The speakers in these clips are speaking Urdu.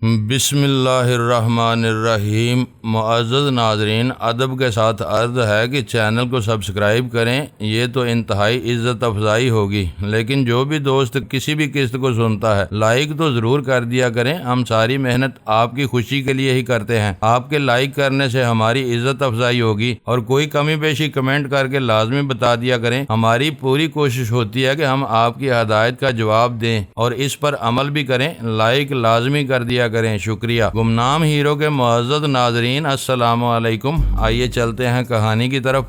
بسم اللہ الرحمن الرحیم۔ معزز ناظرین، ادب کے ساتھ عرض ہے کہ چینل کو سبسکرائب کریں، یہ تو انتہائی عزت افزائی ہوگی، لیکن جو بھی دوست کسی بھی قسط کو سنتا ہے لائک تو ضرور کر دیا کریں۔ ہم ساری محنت آپ کی خوشی کے لیے ہی کرتے ہیں، آپ کے لائک کرنے سے ہماری عزت افزائی ہوگی، اور کوئی کمی بیشی کمنٹ کر کے لازمی بتا دیا کریں۔ ہماری پوری کوشش ہوتی ہے کہ ہم آپ کی ہدایت کا جواب دیں اور اس پر عمل بھی کریں۔ لائک لازمی کر دیا کریں، شکریہ۔ گمنام ہیرو کے معزز ناظرین، السلام علیکم۔ آئیے چلتے ہیں کہانی کی طرف۔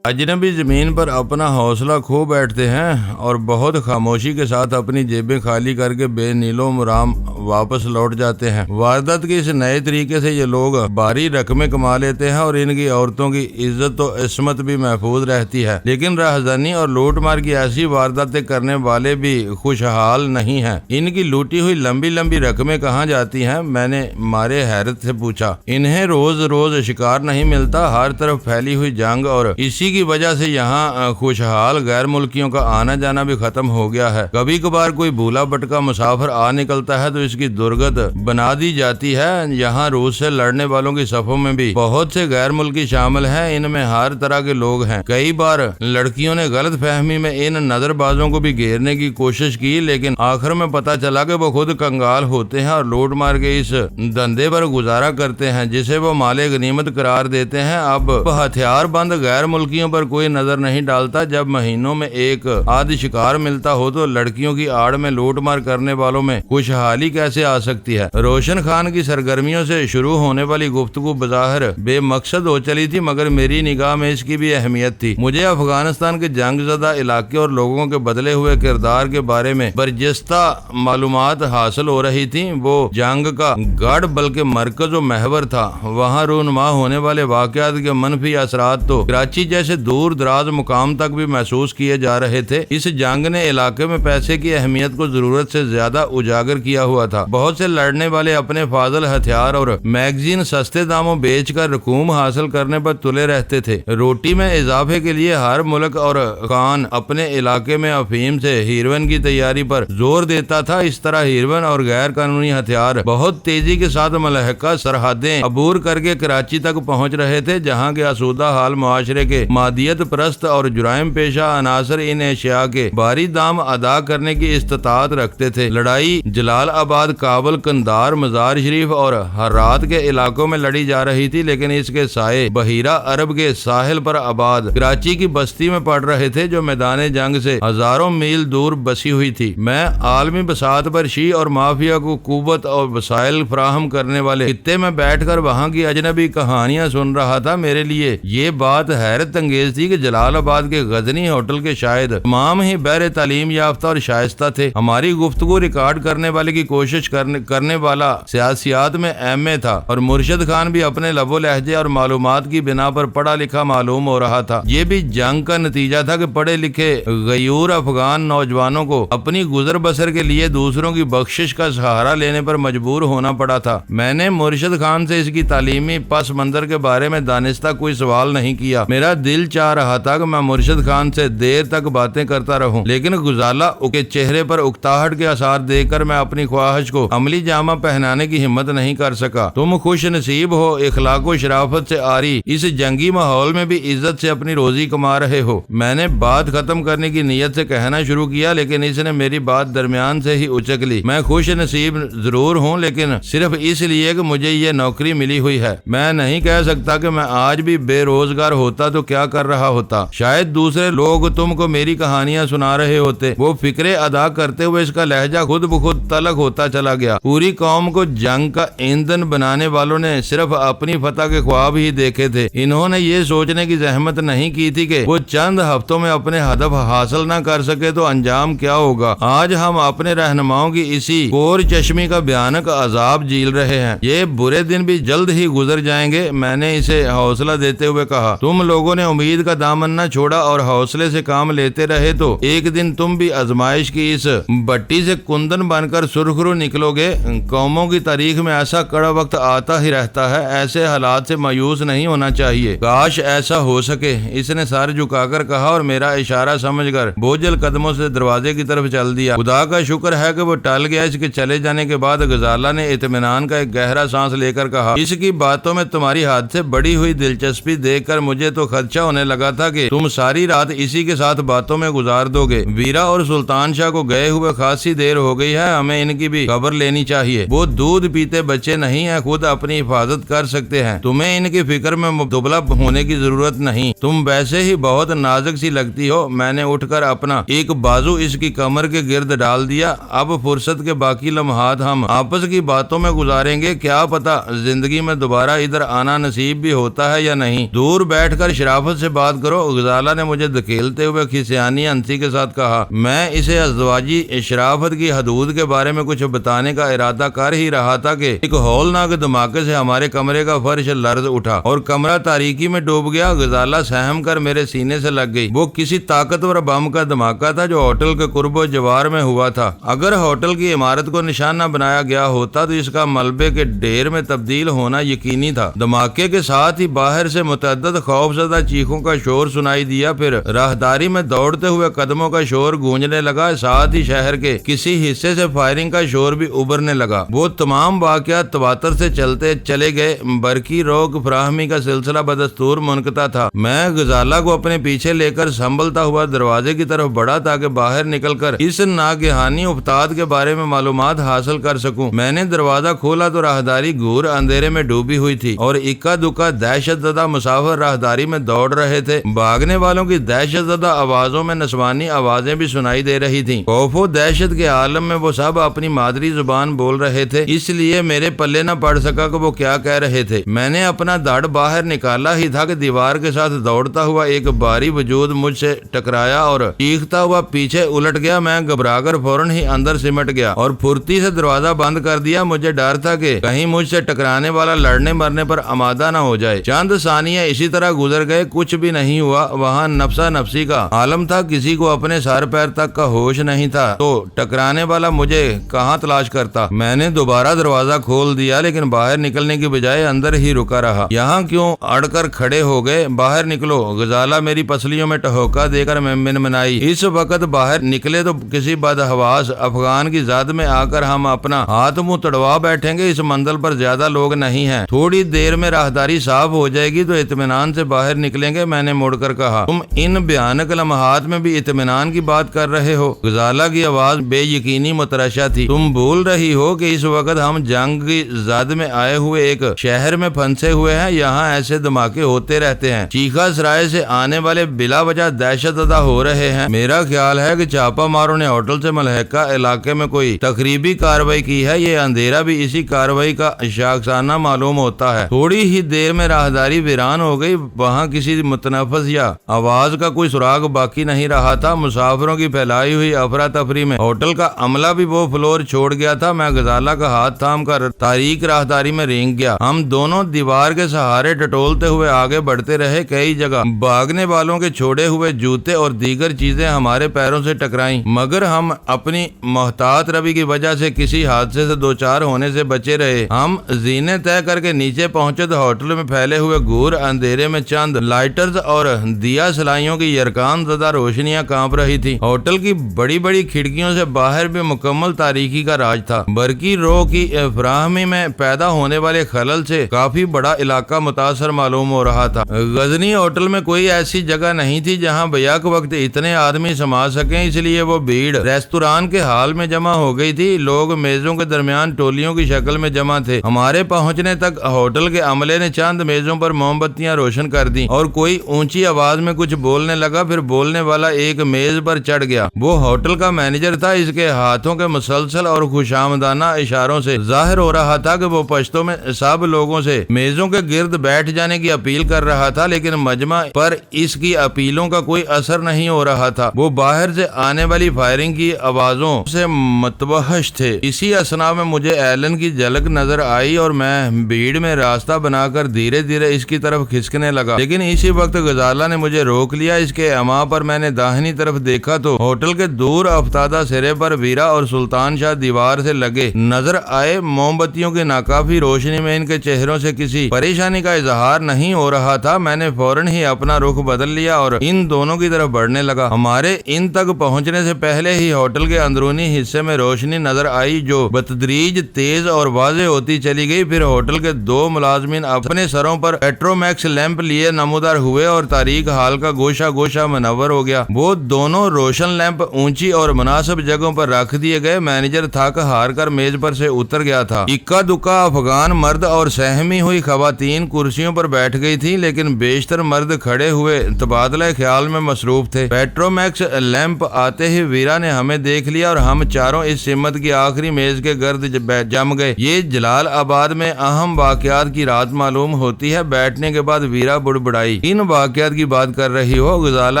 اجنبی زمین پر اپنا حوصلہ کھو بیٹھتے ہیں اور بہت خاموشی کے ساتھ اپنی جیبیں خالی کر کے بے نیل و مرام واپس لوٹ جاتے ہیں۔ واردات کے اس نئے طریقے سے یہ لوگ بھاری رقمیں کما لیتے ہیں اور ان کی عورتوں کی عزت و عصمت بھی محفوظ رہتی ہے، لیکن راہزنی اور لوٹ مار کی ایسی وارداتیں کرنے والے بھی خوشحال نہیں ہیں۔ ان کی لوٹی ہوئی لمبی لمبی رقمیں کہاں جاتی ہیں؟ میں نے مارے حیرت سے پوچھا۔ انہیں روز روز شکار نہیں ملتا، ہر طرف پھیلی ہوئی جنگ اور اسی کی وجہ سے یہاں خوشحال غیر ملکیوں کا آنا جانا بھی ختم ہو گیا ہے۔ کبھی کبھار کوئی بھولا بٹکا مسافر آ نکلتا ہے تو اس کی درگت بنا دی جاتی ہے۔ یہاں روس سے لڑنے والوں کی صفوں میں بھی بہت سے غیر ملکی شامل ہیں، ان میں ہر طرح کے لوگ ہیں۔ کئی بار لڑکیوں نے غلط فہمی میں ان نظر بازوں کو بھی گھیرنے کی کوشش کی، لیکن آخر میں پتہ چلا کہ وہ خود کنگال ہوتے ہیں اور لوٹ مار کے اس دھندے پر گزارا کرتے ہیں جسے وہ مال غنیمت قرار دیتے ہیں۔ اب ہتھیار بند غیر ملکیوں پر کوئی نظر نہیں ڈالتا۔ جب مہینوں میں ایک آدھ شکار ملتا ہو تو لڑکیوں کی آڑ میں لوٹ مار کرنے والوں میں خوشحالی کیسے آ سکتی ہے؟ روشن خان کی سرگرمیوں سے شروع ہونے والی گفتگو بظاہر بے مقصد ہو چلی تھی، مگر میری نگاہ میں اس کی بھی اہمیت تھی۔ مجھے افغانستان کے جنگ زدہ علاقے اور لوگوں کے بدلے ہوئے کردار کے بارے میں برجستہ معلومات حاصل ہو رہی تھیں۔ وہ جنگ کا گڑھ بلکہ مرکز و محور تھا۔ وہاں رونما ہونے والے واقعات کے منفی اثرات تو کراچی جیسے دور دراز مقام تک بھی محسوس کیے جا رہے تھے۔ اس جنگ نے علاقے میں پیسے کی اہمیت کو ضرورت سے زیادہ اجاگر کیا ہوا تھا۔ بہت سے لڑنے والے اپنے فاضل ہتھیار اور میگزین سستے داموں بیچ کر رقوم حاصل کرنے پر تلے رہتے تھے۔ روٹی میں اضافے کے لیے ہر ملک اور خان اپنے علاقے میں افیم سے ہیروئن کی تیاری پر زور دیتا تھا۔ اس طرح ہیروئن اور غیر قانونی ہتھیار بہت تیزی کے ساتھ ملحقہ سرحدیں عبور کر کے کراچی تک پہنچ رہے تھے، جہاں کے آسودہ حال معاشرے کے مادیت پرست اور جرائم پیشہ عناصر ان اشیاء کے بھاری دام ادا کرنے کی استطاعت رکھتے تھے۔ لڑائی جلال آباد، کابل، قندھار، مزار شریف اور ہرات کے علاقوں میں لڑی جا رہی تھی، لیکن اس کے سائے بحیرہ عرب کے ساحل پر آباد کراچی کی بستی میں پڑ رہے تھے، جو میدان جنگ سے ہزاروں میل دور بسی ہوئی تھی۔ میں عالمی بساط پر شیعہ اور مافیا کو قوت اور وسائل فراہم کرنے والے خطے میں بیٹھ کر وہاں کی اجنبی کہانیاں سن رہا تھا۔ میرے لیے یہ بات حیرت انگیز تھی کہ جلال آباد کے غزنی ہوٹل کے شاہد تمام ہی بہر تعلیم یافتہ اور شائستہ تھے۔ ہماری گفتگو ریکارڈ کرنے والے کی کوشش کرنے والا سیاسیات میں ایم اے تھا، اور مرشد خان بھی اپنے لب و لہجے اور معلومات کی بنا پر پڑھا لکھا معلوم ہو رہا تھا۔ یہ بھی جنگ کا نتیجہ تھا کہ پڑھے لکھے غیور افغان نوجوانوں کو اپنی گزر بسر کے لیے دوسروں کی بخشش کا سہارا لینے پر مجبور ہونا پڑا تھا۔ میں نے مرشد خان سے اس کی تعلیمی پس منظر کے بارے میں دانستہ کوئی سوال نہیں کیا۔ میرا دل چاہ رہا تھا کہ میں مرشد خان سے دیر تک باتیں کرتا رہوں، لیکن غزالہ کے چہرے پر اکتاہٹ کے آثار دیکھ کر میں اپنی خواہش کو عملی جامہ پہنانے کی ہمت نہیں کر سکا۔ تم خوش نصیب ہو، اخلاق و شرافت سے آری اس جنگی ماحول میں بھی عزت سے اپنی روزی کما رہے ہو۔ میں نے بات ختم کرنے کی نیت سے کہنا شروع کیا، لیکن اس نے میری بات درمیان سے ہی اچک لی۔ میں خوش نصیب ضرور ہوں، لیکن صرف اس لیے کہ مجھے یہ نوکری ملی ہوئی ہے۔ میں نہیں کہہ سکتا کہ میں آج بھی بے روزگار ہوتا تو کیا کر رہا ہوتا۔ شاید دوسرے لوگ تم کو میری کہانیاں سنا رہے ہوتے۔ وہ فکرے ادا کرتے ہوئے اس کا لہجہ خود بخود تلخ ہوتا چلا گیا۔ پوری قوم کو جنگ کا ایندھن بنانے والوں نے صرف اپنی فتح کے خواب ہی دیکھے تھے۔ انہوں نے یہ سوچنے کی زحمت نہیں کی تھی کہ وہ چند ہفتوں میں اپنے ہدف حاصل نہ کر سکے تو انجام کیا ہوگا۔ آج ہم اپنے رہنماؤں کی اسی کور چشمی کا بھیانک عذاب جھیل رہے ہیں۔ یہ برے دن بھی جلد ہی گزر جائیں گے، میں نے اسے حوصلہ دیتے ہوئے کہا۔ تم لوگوں نے امید کا دامن نہ چھوڑا اور حوصلے سے کام لیتے رہے تو ایک دن تم بھی آزمائش کی اس بٹی سے کندن بن کر سرخرو نکلو گے۔ قوموں کی تاریخ میں ایسا کڑا وقت آتا ہی رہتا ہے، ایسے حالات سے مایوس نہیں ہونا چاہیے۔ کاش ایسا ہو سکے، اس نے سر جھکا کر کہا اور میرا اشارہ سمجھ کر بوجھل قدموں سے دروازے کی طرف چل دیا۔ خدا کا شکر ہے کہ وہ ٹل گیا۔ اس کے چلے جانے کے بعد غزالہ نے اطمینان کا ایک گہرا سانس لے کر کہا، اس کی باتوں میں تمہاری حد سے بڑی ہوئی دلچسپی دیکھ کر مجھے تو خدشہ ہونے لگا تھا کہ تم ساری رات اسی کے ساتھ باتوں میں گزار دو گے۔ ویرا اور سلطان شاہ کو گئے ہوئے خاصی دیر ہو گئی ہے، ہمیں ان کی بھی خبر لینی چاہیے۔ وہ دودھ پیتے بچے نہیں ہیں، خود اپنی حفاظت کر سکتے ہیں، تمہیں ان کی فکر میں مبتلا ہونے کی ضرورت نہیں۔ تم ویسے ہی بہت نازک سی لگتی ہو۔ میں نے اٹھ کر اپنا ایک بازو اس کی کمر کے گرد ڈال دیا۔ اب فرصت کے باقی لمحات ہم آپس کی باتوں میں گزاریں گے، کیا پتا زندگی میں دوبارہ ادھر آنا نصیب بھی ہوتا ہے یا نہیں۔ دور بیٹھ کر شرافت سے بات کرو، غزالہ نے مجھے دھکیلتے ہوئے کھسیانی ہنسی کے ساتھ کہا۔ میں اسے ازدواجی شرافت کی حدود کے بارے میں کچھ بتانے کا ارادہ کر ہی رہا تھا کہ ایک ہولناک دھماکے سے ہمارے کمرے کا فرش لرز اٹھا اور کمرہ تاریکی میں ڈوب گیا۔ غزالہ سہم کر میرے سینے سے لگ گئی۔ وہ کسی طاقتور بم کا دھماکہ تھا جو ہوٹل کے قرب و جوار میں ہوا تھا۔ اگر ہوٹل کی عمارت کو نشانہ بنایا گیا ہوتا تو اس کا ملبے کے ڈھیر میں تبدیل ہونا یقینی تھا۔ دھماکے کے ساتھ ہی باہر سے متعدد خوفزدہ چیخوں کا شور سنائی دیا، پھر راہداری میں دوڑتے ہوئے قدموں کا شور گونجنے لگا، ساتھ ہی شہر کے کسی حصے سے فائرنگ کا شور بھی ابھرنے لگا۔ وہ تمام واقعات تواتر سے چلتے چلے گئے۔ برقی روک فراہمی کا سلسلہ بدستور منقطع تھا۔ میں غزالہ کو اپنے پیچھے لے کر سنبھلتا ہوا دروازے کی طرف بڑھا تاکہ باہر نکل کر اس ناگہانی افتاد کے بارے میں معلومات حاصل کر سکوں۔ میں نے دروازہ کھولا تو راہداری گھور اندھیرے میں ڈوبی ہوئی تھی اور اکا دکا دہشت زدہ مسافر راہداری میں دوڑ رہے تھے۔ بھاگنے والوں کی دہشت زدہ آوازوں میں نسوانی آوازیں بھی سنائی دے رہی تھیں۔ خوف و دہشت کے عالم میں وہ سب اپنی مادری زبان بول رہے تھے، اس لیے میرے پلے نہ پڑ سکا کہ وہ کیا کہہ رہے تھے۔ میں نے اپنا دھڑ باہر نکالا ہی تھا کہ دیوار کے ساتھ دوڑتا ہوا ایک بھاری وجود مجھ سے ٹکرایا اور چیختا ہوا پیچھے الٹ گیا۔ میں گھبرا کر فوراً ہی اندر سمٹ گیا اور پھرتی سے دروازہ بند کر دیا۔ مجھے ڈر تھا کہ کہیں مجھ سے ٹکرانے والا لڑنے مرنے پر آمادہ نہ ہو جائے۔ چند ثانیے اسی طرح گزر گئے، کچھ بھی نہیں ہوا۔ وہاں نفسا نفسی کا عالم تھا، کسی کو اپنے سر پیر تک کا ہوش نہیں تھا، تو ٹکرانے والا مجھے کہاں تلاش کرتا۔ میں نے دوبارہ دروازہ کھول دیا لیکن باہر نکلنے کی بجائے اندر ہی رکا رہا۔ یہاں کیوں اڑ کر کھڑے ہو گئے؟ باہر نکلو۔ غزالہ میری پسلیوں میں ٹہوکا دے کر منمنائی۔ اس وقت باہر نکلے تو کسی بدحواس افغان کی زد میں آ کر ہم اپنا ہاتھ منہ تڑوا بیٹھیں گے۔ اس منزل پر زیادہ لوگ نہیں ہیں، تھوڑی دیر میں راہداری صاف ہو جائے گی تو اطمینان سے باہر نکلیں گے۔ میں نے مڑ کر کہا، تم ان بھیانک لمحات میں بھی اطمینان کی بات کر رہے ہو؟ غزالہ کی آواز بے یقینی متراشا تھی۔ تم بھول رہی ہو کہ اس وقت ہم جنگ کی زد میں آئے ہوئے ایک شہر میں پھنسے ہوئے ہیں۔ یہاں ایسے دھماکے ہوتے رہتے ہیں، چیخا سرائے سے آنے والے بلا وجہ دہشت زدہ ہو رہے ہیں۔ میرا خیال ہے کہ چھاپا ماروں نے ہوٹل سے ملحقہ علاقے میں کوئی تقریبی کارروائی کی ہے۔ یہ اندھیرا بھی اسی کارروائی کا شاخسانہ معلوم ہوتا ہے۔ تھوڑی ہی دیر میں راہداری ویران ہو گئی۔ وہاں کسی متنفس یا آواز کا کوئی سراغ باقی نہیں رہا تھا۔ مسافروں کی پھیلائی ہوئی افراتفری میں ہوٹل کا عملہ بھی وہ فلور چھوڑ گیا تھا۔ میں غزالہ کا ہاتھ تھام کر تاریک راہداری میں رینگ گیا۔ ہم دونوں دیوار کے سہارے ٹٹولتے ہوئے آگے بڑھتے رہے۔ کئی جگہ بھاگنے والوں کے چھوڑے ہوئے جوتے اور دیگر چیزیں ہمارے پیروں سے ٹکرائیں، مگر ہم اپنی محتاط روی کی وجہ سے کسی حادثے سے دوچار ہونے سے بچے رہے۔ ہم زینے طے کر کے نیچے پہنچے تو ہوٹل میں پھیلے ہوئے گور اندھیرے میں چند لائٹرز اور دیا سلائیوں کی یرکان زدہ روشنیاں کانپ رہی تھی۔ ہوٹل کی بڑی بڑی کھڑکیوں سے باہر بھی مکمل تاریکی کا راج تھا۔ برقی رو کی فراہمی میں پیدا ہونے والے خلل سے کافی بڑا علاقہ متاثر معلوم ہو رہا تھا۔ غزنی ہوٹل میں کوئی ایسی جگہ نہیں تھی جہاں بیک وقت اتنے آدمی سما سکیں، اس لیے وہ بھیڑ ریستوران کے حال میں جمع ہو گئی تھی۔ لوگ میزوں کے درمیان ٹولیوں کی شکل میں جمع تھے۔ ہمارے پہنچنے تک ہوٹل کے عملے نے چند میزوں پر موم بتیاں روشن کر دی اور کوئی اونچی آواز میں کچھ بولنے لگا۔ پھر بولنے والا ایک میز پر چڑھ گیا۔ وہ ہوٹل کا مینیجر تھا۔ اس کے ہاتھوں کے مسلسل اور خوشامدانہ اشاروں سے ظاہر ہو رہا تھا کہ وہ پشتوں میں سب لوگوں سے میزوں کے گرد بیٹھ جانے کی اپیل کر رہا تھا، لیکن مجمع پر اس کی اپیلوں کا کوئی اثر نہیں ہو رہا تھا۔ وہ باہر سے آنے والی فائرنگ کی آوازوں سے متوحش تھے۔ اسی اثنا میں مجھے ایلن کی جھلک نظر آئی اور میں بھیڑ میں راستہ بنا کر دھیرے دھیرے اس کی طرف کھسکنے لگا، لیکن اس اسی وقت غزالہ نے مجھے روک لیا۔ اس کے اما پر میں نے داہنی طرف دیکھا تو ہوٹل کے دور افتادہ سرے پر ویرا اور سلطان شاہ دیوار سے لگے نظر آئے۔ موم بتیوں کی ناکافی روشنی میں ان کے چہروں سے کسی پریشانی کا اظہار نہیں ہو رہا تھا۔ میں نے فوراً ہی اپنا رخ بدل لیا اور ان دونوں کی طرف بڑھنے لگا۔ ہمارے ان تک پہنچنے سے پہلے ہی ہوٹل کے اندرونی حصے میں روشنی نظر آئی جو بتدریج تیز اور واضح ہوتی چلی گئی۔ پھر ہوٹل کے دو ملازمین اپنے سروں پر پیٹرومیکس لیمپ لیے نمودار ہوئے اور تاریک حال کا گوشہ گوشہ منور ہو گیا۔ وہ دونوں روشن لیمپ اونچی اور مناسب جگہوں پر رکھ دیے گئے۔ مینیجر تھک ہار کر میز پر سے اتر گیا تھا۔ اکا دکا افغان مرد اور سہمی ہوئی خواتین کرسیوں پر بیٹھ گئی تھی، لیکن بیشتر مرد کھڑے ہوئے تبادلہ خیال میں مصروف تھے۔ پیٹرومیکس لیمپ آتے ہی ویرا نے ہمیں دیکھ لیا اور ہم چاروں اس سمت کی آخری میز کے گرد جم گئے۔ یہ جلال آباد میں اہم واقعات کی رات معلوم ہوتی ہے۔ بیٹھنے کے بعد ویرا بڑبڑائی۔ ان واقعات کی بات کر رہی ہو؟ غزالہ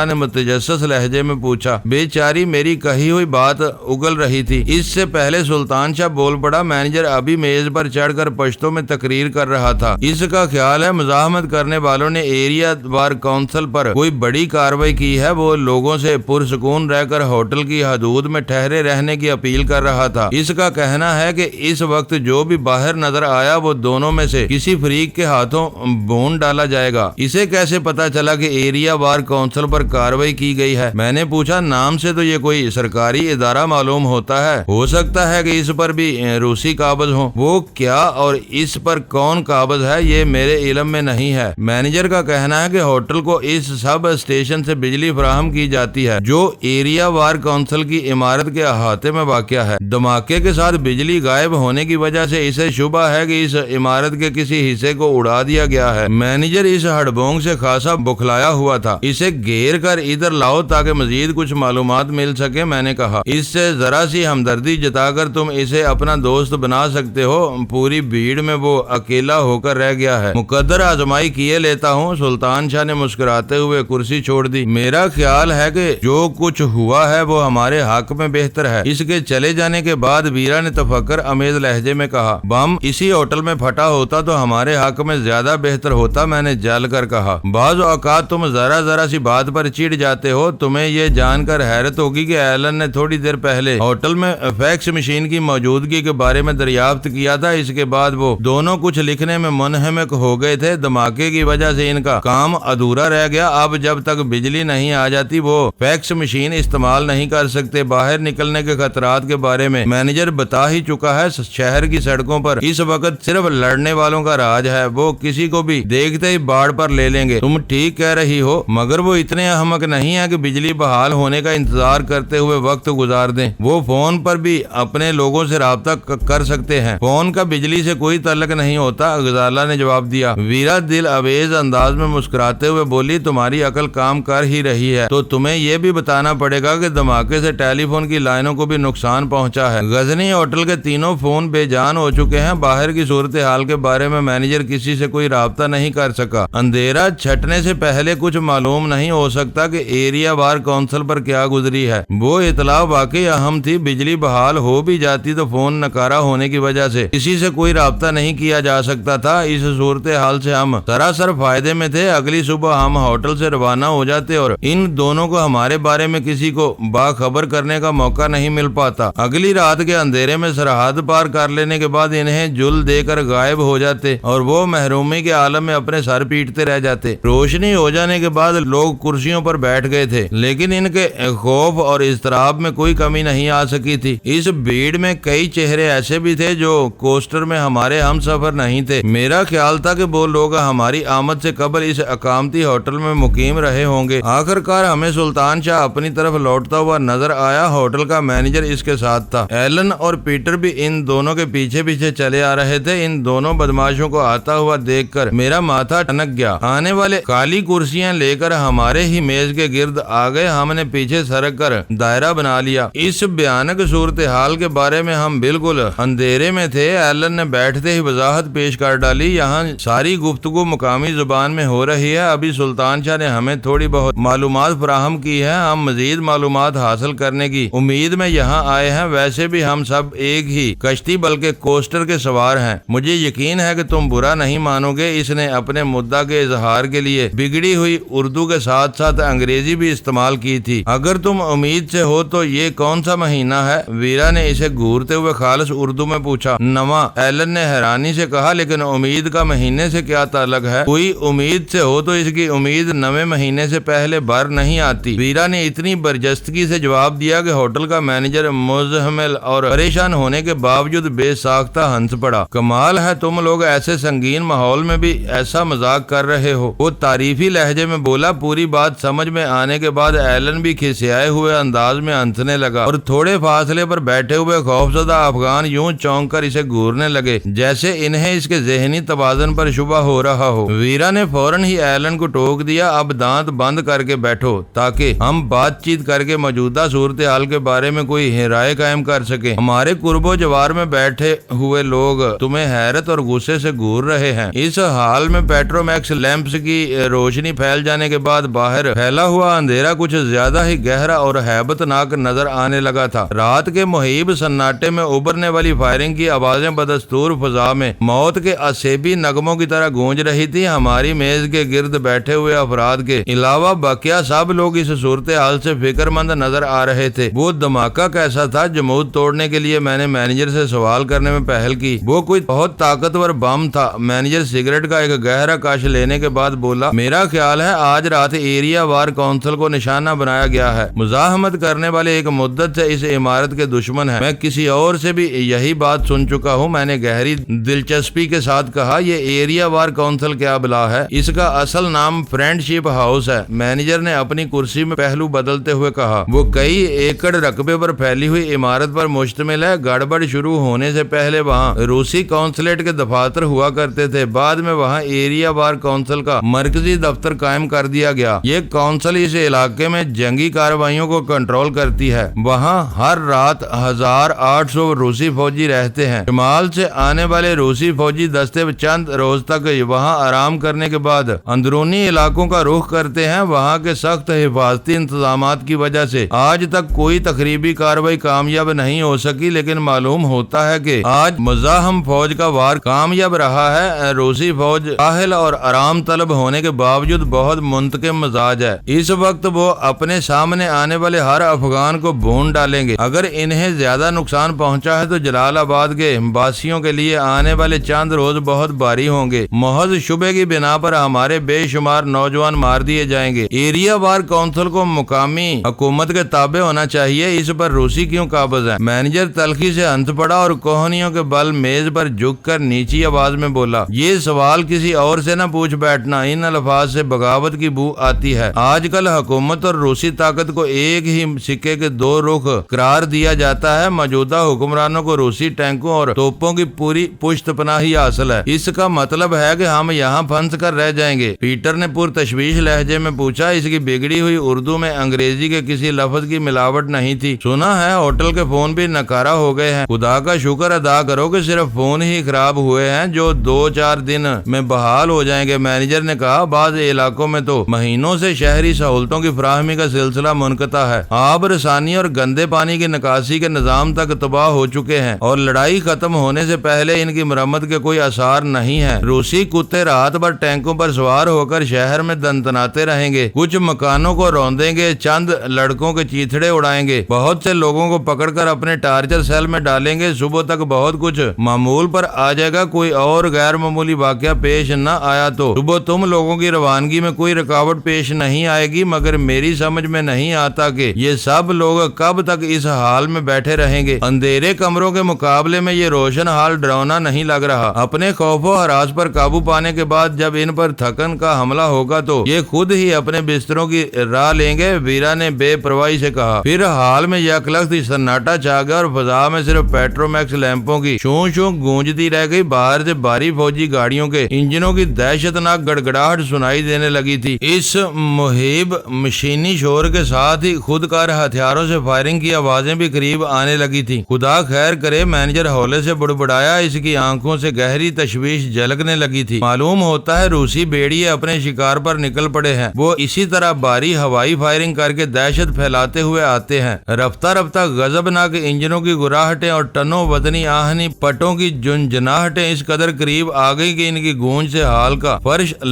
نے متجسس لہجے میں پوچھا۔ بیچاری میری کہی ہوئی بات اگل رہی تھی۔ اس سے پہلے سلطان شاہ بول پڑا۔ مینیجر ابھی میز پر چڑھ کر پشتوں میں تقریر کر رہا تھا۔ اس کا خیال ہے مزاحمت کرنے والوں نے ایریا بار کونسل پر کوئی بڑی کارروائی کی ہے۔ وہ لوگوں سے پرسکون رہ کر ہوٹل کی حدود میں ٹھہرے رہنے کی اپیل کر رہا تھا۔ اس کا کہنا ہے کہ اس وقت جو بھی باہر نظر آیا وہ دونوں میں سے کسی فریق کے ہاتھوں بھون ڈالا جائے گا۔ اسے کیسے پتا چلا کہ ایریا بار کونسل پر کارروائی کی گئی ہے؟ میں نے پوچھا۔ نام سے تو یہ کوئی سرکاری ادارہ معلوم ہوتا ہے، ہو سکتا ہے کہ اس پر بھی روسی قابض ہوں۔ وہ کیا اور اس پر کون قابض ہے یہ میرے علم میں نہیں ہے۔ مینیجر کا کہنا ہے کہ ہوٹل کو اس سب اسٹیشن سے بجلی فراہم کی جاتی ہے جو ایریا وار کونسل کی عمارت کے احاطے میں واقع ہے۔ دھماکے کے ساتھ بجلی غائب ہونے کی وجہ سے اسے شبہ ہے کہ اس عمارت کے کسی حصے کو اڑا دیا گیا ہے۔ مینیجر اس ہڑبونگ سے خاصا بکھلایا ہوا تھا۔ اسے گھیر کر ادھر لاؤ تاکہ مزید کچھ معلومات مل سکے، میں نے کہا۔ اس سے ذرا سی ہمدردی جتا کر تم اسے اپنا دوست بنا سکتے ہو۔ پوری بھیڑ میں وہ اکیلا ہو کر رہ گیا ہے۔ مقدر آزمائی کیے لیتا ہوں۔ سلطان شاہ نے مسکراتے ہوئے کرسی چھوڑ دی۔ میرا خیال ہے کہ جو کچھ ہوا ہے وہ ہمارے حق میں بہتر ہے۔ اس کے چلے جانے کے بعد ویرا نے تفکر امیز لہجے میں کہا، بم اسی ہوٹل میں پھٹا ہوتا تو ہمارے حق میں زیادہ بہتر ہوتا۔ میں نے جل کر کہا، بعض اوقات تم ذرا سی بات پر چڑ جاتے ہو۔ تمہیں یہ جان کر حیرت ہوگی کہ ایلن نے تھوڑی دیر پہلے ہوٹل میں فیکس مشین کی موجودگی کے بارے میں دریافت کیا تھا۔ اس کے بعد وہ دونوں کچھ لکھنے میں منہمک ہو گئے تھے۔ دھماکے کی وجہ سے ان کا کام ادھورا رہ گیا۔ اب جب تک بجلی نہیں آ جاتی وہ فیکس مشین استعمال نہیں کر سکتے۔ باہر نکلنے کے خطرات کے بارے میں مینیجر بتا ہی چکا ہے۔ شہر کی سڑکوں پر اس وقت صرف لڑنے والوں کا راج ہے۔ وہ کسی کو بھی دیکھتے ہی باڑ پر لے لیں گے۔ تم ٹھیک کہہ رہی ہو، مگر وہ اتنے احمق نہیں ہیں کہ بجلی بحال ہونے کا انتظار کرتے ہوئے وقت گزار دیں۔ وہ فون پر بھی اپنے لوگوں سے رابطہ کر سکتے ہیں۔ فون کا بجلی سے کوئی تعلق نہیں ہوتا، غزالہ نے جواب دیا۔ ویرا دل آویز انداز میں مسکراتے ہوئے بولی، تمہاری عقل کام کر ہی رہی ہے تو تمہیں یہ بھی بتانا پڑے گا کہ دھماکے سے ٹیلی فون کی لائنوں کو بھی نقصان پہنچا ہے۔ غزنی ہوٹل کے تینوں فون بے جان ہو چکے ہیں۔ باہر کی صورتحال کے بارے میں مینیجر کسی سے کوئی رابطہ نہیں کر سکا۔ اندھیرا چھٹنے سے پہلے کچھ معلوم نہیں ہو سکتا کہ ایریا بار کونسل پر کیا گزری ہے۔ وہ اطلاع واقعی اہم تھی۔ بجلی بحال ہو بھی جاتی تو فون ناکارہ ہونے کی وجہ سے کسی سے کوئی رابطہ نہیں کیا جا سکتا تھا۔ اس صورتحال سے ہم سراسر فائدے میں تھے۔ اگلی صبح ہم ہوٹل سے روانہ ہو جاتے اور ان دونوں کو ہمارے بارے میں کسی کو باخبر کرنے کا موقع نہیں مل پاتا۔ اگلی رات کے اندھیرے میں سرحد پار کر لینے کے بعد انہیں جل دے کر غائب ہو جاتے اور وہ محرومی کے عالم میں اپنے سر پیٹتے رہ جاتے۔ روشنی ہو جانے کے بعد لوگ کرسیوں پر بیٹھ گئے تھے، لیکن ان کے خوف اور اضطراب میں کوئی کمی نہیں آ سکی تھی۔ اس بھیڑ میں کئی چہرے ایسے بھی تھے جو کوسٹر میں ہمارے ہم سفر نہیں تھے۔ میرا خیال تھا کہ وہ لوگ ہماری آمد سے قبل اس اقامتی ہوٹل میں مقیم رہے ہوں گے۔ آخر کار ہمیں سلطان شاہ اپنی طرف لوٹتا ہوا نظر آیا۔ ہوٹل کا مینیجر اس کے ساتھ تھا۔ ایلن اور پیٹر بھی ان دونوں کے پیچھے پیچھے چلے آ رہے تھے۔ ان دونوں بدماشوں کو آتا ہوا دیکھ کر میرا ماتھا ٹھنک گیا۔ آنے والے کالی کرسیاں لے کر ہمارے ہی میز کے گرد آ گئے۔ ہم نے پیچھے سرک کر دائرہ بنا لیا۔ اس بھیانک صورتحال کے بارے میں ہم بالکل اندھیرے میں تھے۔ ایلن نے بیٹھتے ہی وضاحت پیش کر ڈالی، یہاں ساری گفتگو مقامی زبان میں ہو رہی ہے۔ ابھی سلطان شاہ نے ہمیں تھوڑی بہت معلومات فراہم کی ہے۔ ہم مزید معلومات حاصل کرنے کی امید میں یہاں آئے ہیں۔ ویسے بھی ہم سب ایک ہی کشتی بلکہ کوسٹر کے سوار ہیں۔ مجھے یقین ہے کہ تم برا نہیں مانو گے۔ اس نے اپنے مدعا کے اظہار کے لیے بگڑی ہوئی اردو کے ساتھ ساتھ انگریزی بھی استعمال کی تھی۔ اگر تم امید سے ہو تو یہ کون سا مہینہ ہے؟ ویرا نے اسے گھورتے ہوئے خالص اردو میں پوچھا۔ نواں، ایلن نے حیرانی سے کہا، لیکن امید کا مہینے سے کیا تعلق ہے؟ کوئی امید سے ہو تو اس کی امید نویں مہینے سے پہلے بر نہیں آتی۔ ویرا نے اتنی برجستگی سے جواب دیا کہ ہوٹل کا مینیجر مزمل اور پریشان ہونے کے باوجود بے ساختہ ہنس پڑا۔ کمال ہے، تم لوگ ایسے سنگین ماحول میں بھی ایسا مذاق کر رہے ہو۔ وہ تعریفی لہجے میں بولا۔ پوری بات سمجھ میں آنے کے بعد ایلن بھی کھسیائے ہوئے انداز میں ہنسنے لگا اور تھوڑے فاصلے پر بیٹھے ہوئے خوفزدہ افغان یوں چونک کر اسے گھورنے لگے جیسے انہیں اس کے ذہنی توازن پر شبہ ہو رہا ہو۔ ویرا نے فوراً ہی ایلن کو ٹوک دیا، اب دانت بند کر کے بیٹھو تاکہ ہم بات چیت کر کے موجودہ صورتحال کے بارے میں کوئی رائے قائم کر سکیں۔ ہمارے قرب و جوار میں بیٹھے ہوئے لوگ تمہیں حیرت اور غصے سے گھور رہے ہیں۔ اس حال میں پیٹرومیکس لیمپس کی روشنی پھیل جانے کے بعد باہر پھیلا ہوا اندھیرا کچھ زیادہ ہی گہرا اور ہیبت ناک نظر آنے لگا تھا۔ رات کے مہیب سناٹے میں ابھرنے والی فائرنگ کی آوازیں بدستور فضا میں موت کے اسیبی نغموں کی طرح گونج رہی تھی۔ ہماری میز کے گرد بیٹھے ہوئے افراد کے علاوہ بقیہ سب لوگ اس صورتحال سے فکر مند نظر آ رہے تھے۔ وہ دھماکہ کیسا تھا؟ جمود توڑنے کے لیے میں نے مینیجر سے سوال کرنے میں پہل کی۔ وہ کوئی بہت طاقتور بم تھا۔ مینیجر سگریٹ کا ایک گہرا کش لینے کے بعد بولا، میرا خیال ہے آج رات ایریا وار کونسل کو نشانہ بنایا گیا ہے۔ مزاحمت کرنے والے ایک مدت سے اس عمارت کے دشمن ہیں۔ میں کسی اور سے بھی یہی بات سن چکا ہوں۔ میں نے گہری دلچسپی کے ساتھ کہا، یہ ایریا وار کونسل کیا بلا ہے؟ اس کا اصل نام فرینڈ شپ ہاؤس ہے۔ مینیجر نے اپنی کرسی میں پہلو بدلتے ہوئے کہا، وہ کئی ایکڑ رقبے پر پھیلی ہوئی عمارت پر مشتمل ہے۔ گڑبڑ شروع ہونے سے پہلے وہاں روسی قونصلیٹ کے دفاتر ہوا کرتے تھے۔ بعد میں وہاں ایریا وار کونسل کا مرکزی دفتر قائم کر دیا گیا۔ یہ کونسل اس علاقے میں جنگی کارروائیوں کو کنٹرول کرتی ہے۔ وہاں ہر رات 1800 روسی فوجی رہتے ہیں۔ شمال سے آنے والے روسی فوجی دستے چند روز تک وہاں آرام کرنے کے بعد اندرونی علاقوں کا رخ کرتے ہیں۔ وہاں کے سخت حفاظتی انتظامات کی وجہ سے آج تک کوئی تخریبی کارروائی کامیاب نہیں ہو سکی، لیکن معلوم ہوتا ہے کہ آج مزاحم فوج کا وار کامیاب رہا ہے۔ روسی فوج ساحل اور آرام طلب ہونے کے باوجود بہت منتقم مزاج ہے۔ اس وقت وہ اپنے سامنے آنے والے ہر افغان کو بھون ڈالیں گے۔ اگر انہیں زیادہ نقصان پہنچا ہے تو جلال آباد کے باسیوں کے لیے آنے والے چند روز بہت بھاری ہوں گے۔ محض شبے کی بنا پر ہمارے بے شمار نوجوان مار دیے جائیں گے۔ ایریا وار کونسل کو مقامی حکومت کے تابع ہونا چاہیے، اس پر روسی کیوں قابض ہے؟ مینیجر تلخی سے ہنس پڑا اور کوہنیوں کے بل میز پر جھک کر نیچی آواز میں بولا، یہ سوال کسی اور سے نہ پوچھ بیٹھنا، ان الفاظ سے بغاوت کی بو آتی ہے۔ آج کل حکومت اور روسی طاقت کو ایک ہی سکے کے دو رخ قرار دیا جاتا ہے۔ موجودہ حکمرانوں کو روسی ٹینکوں اور توپوں کی پوری پشت پناہی حاصل ہے۔ اس کا مطلب ہے کہ ہم یہاں پھنس کر رہ جائیں گے؟ پیٹر نے پرتشویش لہجے میں پوچھا۔ اس کی بگڑی ہوئی اردو میں انگریزی کے کسی لفظ کی ملاوٹ نہیں تھی۔ سنا ہے ہوٹل کے فون بھی ناکارہ ہو گئے ہیں۔ خدا کا شکر ادا کرو کہ صرف فون ہی خراب ہوئے ہیں جو 2-4 دن میں بحال ہو جائیں گے، مینیجر نے کہا۔ بعض علاقوں میں تو مہینوں سے شہری سہولتوں کی فراہمی کا سلسلہ منقطع ہے۔ آب رسانی اور گندے پانی کی نکاسی کے نظام تک تباہ ہو چکے ہیں اور لڑائی ختم ہونے سے پہلے ان کی مرمت کے کوئی آثار نہیں ہے۔ روسی کتے رات بھر ٹینکوں پر سوار ہو کر شہر میں دندناتے رہیں گے، کچھ مکانوں کو روندیں گے، چند لڑکوں کے چیتھڑے اڑائیں گے، بہت سے لوگوں کو پکڑ کر اپنے ٹارچر سیل میں ڈالیں گے۔ صبح تک بہت کچھ معمول پر آ جائے گا۔ کوئی اور غیر معمولی واقعہ پیش نہ آیا تو صبح تم لوگوں کی روانگی میں کوئی رکاوٹ پیش نہیں آئے گی، مگر میری سمجھ میں نہیں آتا کہ یہ سب لوگ کب تک اس حال میں بیٹھے رہیں گے۔ اندھیرے کمروں کے مقابلے میں یہ روشن حال ڈراؤنا نہیں لگ رہا۔ اپنے خوف و ہراس پر قابو پانے کے بعد جب ان پر تھکن کا حملہ ہوگا تو یہ خود ہی اپنے بستروں کی راہ لیں گے، ویرا نے بے پرواہی سے کہا۔ پھر حال میں یکلخت سناٹا چھا گیا اور فضا میں صرف پیٹرومیکس لیمپوں کی شوں شوں گونجتی رہ گئی۔ باہر سے بھاری فوجی گاڑیوں کے انجنوں کی دہشت ناک گڑگڑاہٹ سنائی دینے لگی تھی۔ اس مہیب مشینی شور کے ساتھ ہی خودکار ہتھیاروں سے فائرنگ کی آوازیں بھی قریب آنے لگی تھی۔ خدا خیر کرے، مینیجر ہولے سے بڑبڑایا۔ اس کی آنکھوں سے گہری تشویش جھلکنے لگی تھی۔ معلوم ہوتا ہے روسی بیڑیے اپنے شکار پر نکل پڑے ہیں۔ وہ اسی طرح بھاری ہوائی فائرنگ کر کے دہشت پھیلاتے ہوئے آتے ہیں۔ رفتہ رفتہ غضبناک انجنوں کی گراہٹیں اور ٹنوں وزنی آہنی پٹوں کی جنجناہٹیں اس قدر قریب آ گئی کہ ان کی گونج سے حال کا فرش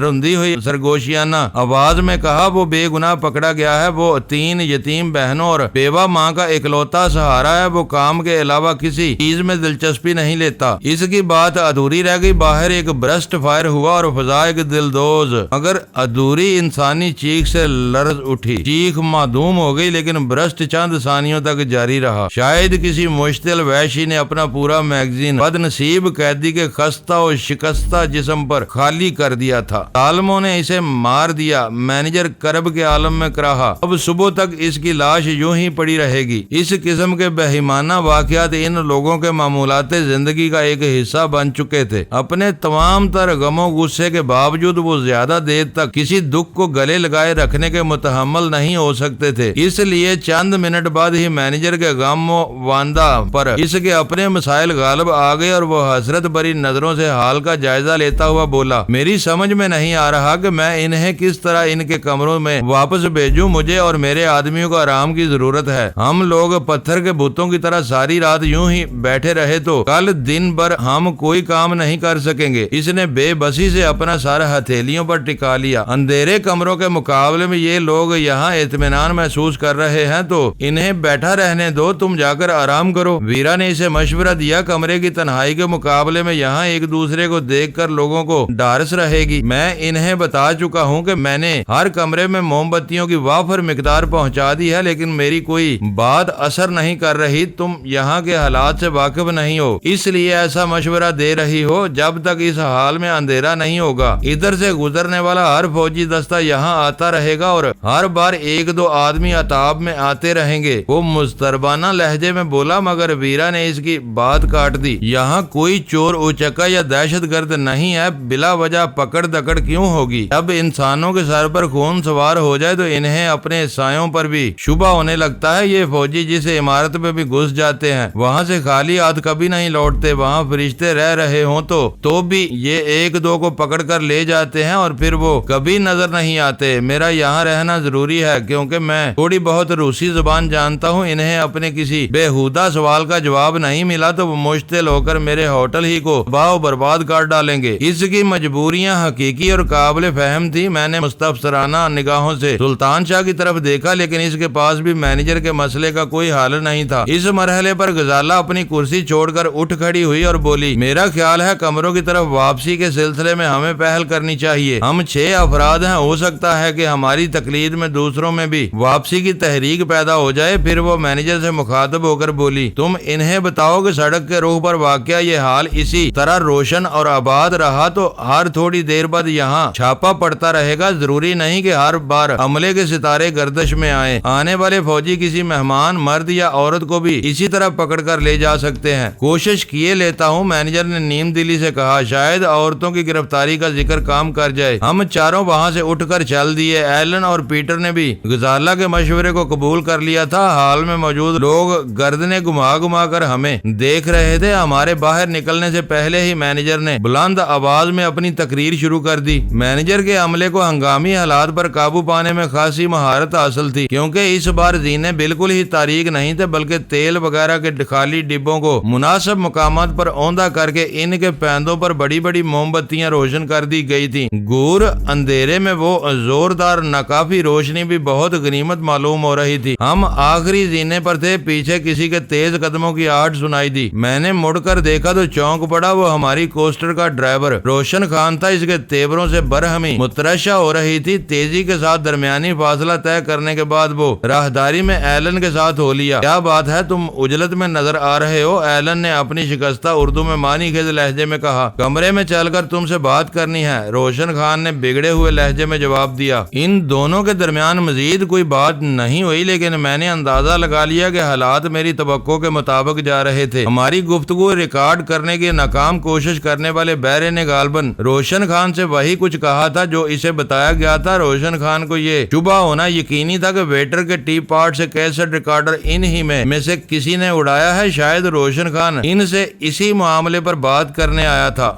رندی ہوئی سرگوشیانہ آواز میں کہا۔ وہ بے گناہ پکڑا گیا ہے، وہ 3 یتیم بہنوں اور بیوہ ماں کا اکلوتا سہارا ہے، وہ کام کے علاوہ کسی چیز میں دلچسپی نہیں لیتا۔ اس کی بات ادھوری رہ گئی۔ باہر ایک برسٹ فائر ہوا اور فضا ایک دلدوز مگر ادھوری انسانی چیخ سے لرز اٹھی۔ چیخ معدوم ہو گئی لیکن برسٹ چند ثانیوں تک جاری رہا۔ شاید کسی مشتعل وحشی نے اپنا پورا میگزین بد نصیب قیدی کے خستہ اور شکستہ جسم پر خالی کر دیا تھا۔ ظالموں نے اسے مار دیا، مینیجر کرب کے عالم میں کراہا۔ اب صبح تک اس کی لاش یوں ہی پڑی رہے گی۔ اس قسم کے بہیمانہ واقعات ان لوگوں کے معمولات زندگی کا ایک حصہ بن چکے تھے۔ اپنے تمام تر غم و غصے کے باوجود وہ زیادہ دیر تک کسی دکھ کو گلے لگائے رکھنے کے متحمل نہیں ہو سکتے تھے۔ اس لیے چند منٹ بعد ہی مینیجر کے غم و واندہ پر اس کے اپنے مسائل غالب آ گئے اور وہ حسرت بری نظروں سے حال کا جائزہ لیتا ہوا بولا، میری سمجھ میں نہیں آ رہا کہ میں انہیں کس طرح ان کے کمروں میں واپس بھیجوں۔ مجھے اور میرے آدمیوں کو آرام کی ضرورت ہے۔ ہم لوگ پتھر کے بتوں کی طرح ساری رات یوں ہی بیٹھے رہے تو کل دن بھر ہم کوئی کام نہیں کر سکیں گے۔ اس نے بے بسی سے اپنا سر ہتھیلیوں پر ٹکا لیا۔ اندھیرے کمروں کے مقابلے میں یہ لوگ یہاں اطمینان محسوس کر رہے ہیں تو انہیں بیٹھا رہنے دو، تم جا کر آرام کرو۔ ویرا نے اسے مشورہ دیا، کمرے کی تنہائی کے مقابلے میں یہاں ایک دوسرے کو دیکھ کر لوگوں کو ڈارس رہے گی۔ میں انہیں بتا چکا ہوں کہ میں نے ہر کمرے میں موم بتیوں کی وافر مقدار پہنچا دی ہے، لیکن میری کوئی بات اثر نہیں کر رہی۔ تم یہاں کے حالات سے واقف نہیں ہو، اس لیے ایسا مشورہ دے رہی ہو۔ جب تک اس حال میں اندھیرا نہیں ہوگا، ادھر سے گزرنے والا ہر فوجی دستہ یہاں آتا رہے گا اور ہر بار 1-2 آدمی عتاب میں آتے رہیں گے۔ وہ مضطربانہ لہجے میں بولا، مگر ویرا نے اس کی بات کاٹ دی۔ یہاں کوئی چور اچکا یا دہشت گرد نہیں ہے، بلا وجہ پکڑ دکڑ کیوں ہوگی؟ جب انسانوں کے سر پر خون سوار ہو جائے تو انہیں اپنے سایوں پر بھی شبہ ہونے لگتا ہے۔ یہ فوجی جس عمارت میں بھی گھس جاتے ہیں وہاں سے خالی ہاتھ کبھی نہیں لوٹتے۔ وہاں فرشتے رہ رہے ہوں تو بھی یہ 1-2 کو پکڑ کر لے جاتے ہیں اور پھر وہ کبھی نظر نہیں آتے۔ میرا یہاں رہنا ضروری ہے کیونکہ میں تھوڑی بہت روسی زبان جانتا ہوں۔ انہیں اپنے کسی بےہودہ سوال کا جواب نہیں ملا تو وہ مشتعل ہو کر میرے ہوٹل ہی کو تباہ و برباد کر ڈالیں گے۔ اس کی مجبوریاں حقیقی اور قابل فہم تھی۔ میں نے مستفسرانہ نگاہوں سے سلطان شاہ کی طرف دیکھا، لیکن اس کے پاس بھی مینیجر کے مسئلے کا کوئی حل نہیں تھا۔ اس مرحلے پر غزالہ اپنی کرسی چھوڑ کر اٹھ کھڑی ہوئی اور بولی، میرا خیال ہے کمروں کی طرف واپسی کے سلسلے میں ہمیں پہل کرنی چاہیے۔ ہم 6 افراد ہیں، ہو سکتا ہے کہ ہماری تقلید میں دوسروں میں بھی واپسی کی تحریک پیدا ہو جائے۔ پھر وہ مینیجر سے مخاطب ہو کر بولی، تم انہیں بتاؤ کہ سڑک کے رخ پر واقع یہ حال اسی طرح روشن اور آباد رہا تو ہر تھوڑی دیر بعد یہاں چھاپا پڑتا رہے گا۔ ضروری نہیں کہ ہر بار عملے کے ستارے گردش میں آئیں۔ آنے والے فوجی کسی مہمان مرد یا عورت کو بھی اسی طرح پکڑ کر لے جا سکتے ہیں۔ کوشش کیے لیتا ہوں، مینیجر نے نیم دلی سے کہا، شاید عورتوں کی گرفتاری کا ذکر کام کر جائے۔ ہم چاروں وہاں سے اٹھ کر چل دیے۔ ایلن اور پیٹر نے بھی غزالہ کے مشورے کو قبول کر لیا تھا۔ حال میں موجود لوگ گردنیں گھما گھما کر ہمیں دیکھ رہے تھے۔ ہمارے باہر نکلنے سے پہلے ہی مینیجر نے بلند آواز میں اپنی تقریر شروع کر دی۔ مینیجر کے عملے کو ہنگامی حالات پر قابو پانے میں خاصی مہارت حاصل تھی، کیونکہ اس بار زینے بالکل ہی تاریک نہیں تھے، بلکہ تیل وغیرہ کے خالی ڈبوں کو مناسب مقامات پر اوندا کر کے ان کے پیندوں پر بڑی بڑی موم بتیاں روشن کر دی گئی تھی۔ گور اندھیرے میں وہ زوردار ناکافی روشنی بھی بہت غنیمت معلوم ہو رہی تھی۔ ہم آخری زینے پر تھے، پیچھے کسی کے تیز قدموں کی آہٹ سنائی دی۔ میں نے مڑ کر دیکھا تو چونک پڑا۔ وہ ہماری کوسٹر کا ڈرائیور روشن خان تھا۔ اس کے تیوروں سے برہمی مترشح ہو رہی تھی۔ تیزی کے ساتھ درمیانی فاصلہ طے کرنے کے بعد وہ راہداری میں ایلن کے ساتھ ہو لیا۔ کیا بات ہے، تم اجلت میں نظر آ رہے ہو؟ ایلن نے اپنی شکستہ اردو میں معنی خیز لہجے میں کہا۔ کمرے میں چل کر تم سے بات کرنی ہے، روشن خان نے بگڑے ہوئے لہجے میں جواب دیا۔ ان دونوں کے درمیان مزید کوئی بات نہیں ہوئی، لیکن میں نے اندازہ لگا لیا کہ حالات میری توقع کے مطابق جا رہے تھے۔ ہماری گفتگو ریکارڈ کرنے کی ناکام کوشش کرنے والے بیرے نے غالباً روشن خان سے وہی کچھ کہا تھا جو اسے بتایا گیا تھا۔ روشن خان کو یہ شبہ ہونا یقینی تھا کہ ویٹر کے ٹی پارٹ سے کیسٹ ریکارڈر ان ہی میں سے کسی نے اڑایا ہے۔ شاید روشن خان ان سے اسی معاملے پر بات کرنے آیا تھا۔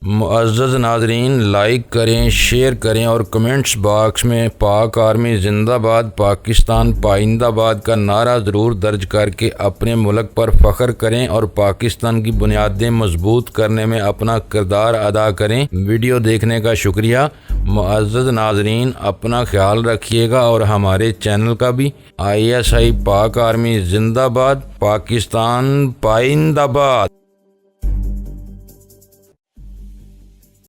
معزز ناظرین، لائک کریں، شیئر کریں اور کمنٹس باکس میں پاک آرمی زندہ باد، پاکستان پائندہ باد کا نعرہ ضرور درج کر کے اپنے ملک پر فخر کریں اور پاکستان کی بنیادیں مضبوط کرنے میں اپنا کردار ادا کریں۔ ویڈیو دیکھنے کا شکریہ۔ معزز ناظرین، اپنا خیال رکھیے گا اور ہمارے چینل کا بھی۔ ISI پاک آرمی زندہ باد، پاکستان پائندہ باد۔